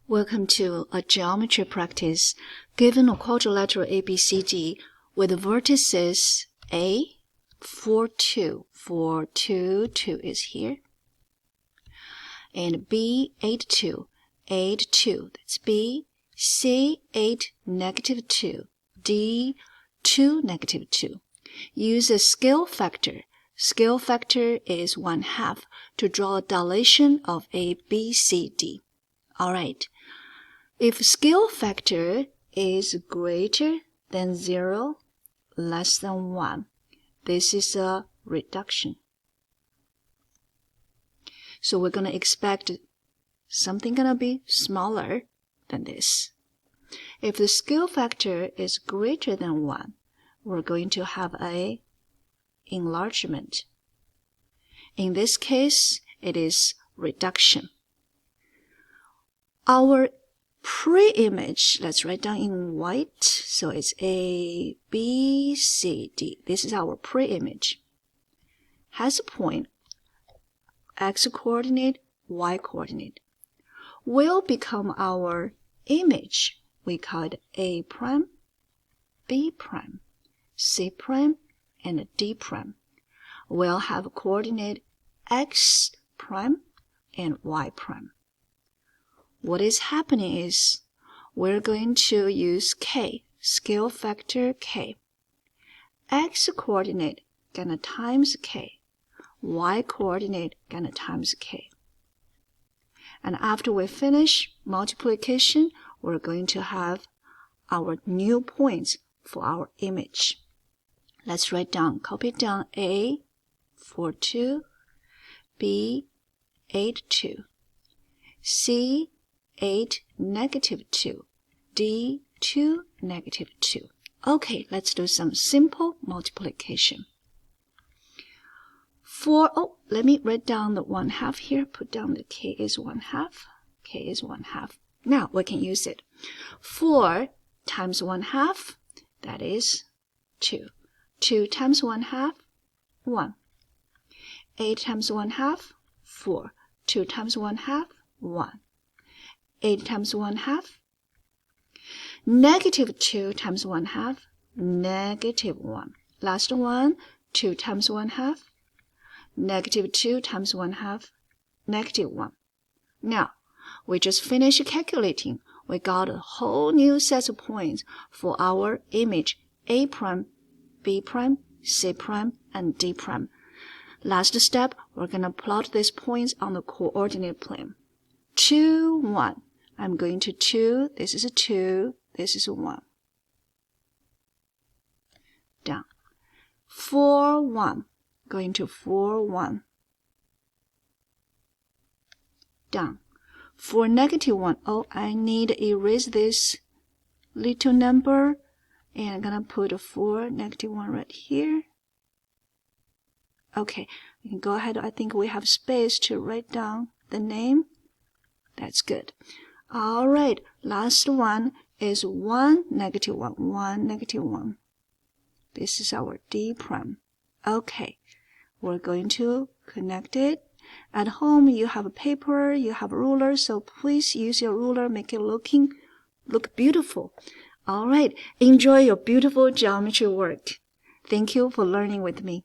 Welcome to a geometry practice. Given a quadrilateral ABCD with the vertices A, 4, 2, 4, 2, 2 is here, and B, 8, 2, 8, 2, that's B, C, 8, negative 2, D, 2, negative 2. Use a scale factor. Scale factor is 1/2 to draw a dilation of ABCD. Alright. If scale factor is greater than 0, less than 1, this is a reduction. So we're going to expect something going to be smaller than this. If the scale factor is greater than 1, we're going to have a enlargement. In this case, it is reduction. Our pre-image, let's write down in white, so it's A, B, C, D. This is our pre-image. Has a point, x-coordinate, y-coordinate. Will become our image. We call it A prime, B prime, C prime, and D prime. We'll have a coordinate x prime and y prime. What is happening is we're going to use K, scale factor K. X-coordinate gonna times K. Y-coordinate gonna times K. And after we finish multiplication, we're going to have our new points for our image. Let's write down, copy down A, 4, 2, B, 8, 2, C, 8, negative 2, D, 2, negative 2. Okay, let's do some simple multiplication. Let me write down the 1/2 here. Put down the K is 1/2. K is 1/2. Now we can use it. 4 times 1/2, that is 2. 2 times 1/2, 1. 8 times 1/2, 4. 2 times 1/2, 1. 8 times 1/2, negative 2 times 1/2, negative 1. Last one, 2 times 1/2, negative 2 times 1/2, negative 1. Now, we just finished calculating. We got a whole new set of points for our image A prime, B prime, C prime, and D prime. Last step, we're going to plot these points on the coordinate plane. 2, 1. I'm going to 2, this is a 2, this is a 1. Down. 4, 1. Going to 4, 1. Down. For negative 1, I need to erase this little number. And I'm going to put a 4, negative 1 right here. Okay, you can go ahead. I think we have space to write down the name. That's good. All right, last one is 1, negative 1, 1, negative 1. This is our D prime. Okay, we're going to connect it. At home, you have a paper, you have a ruler, so please use your ruler, make it look beautiful. All right, enjoy your beautiful geometry work. Thank you for learning with me.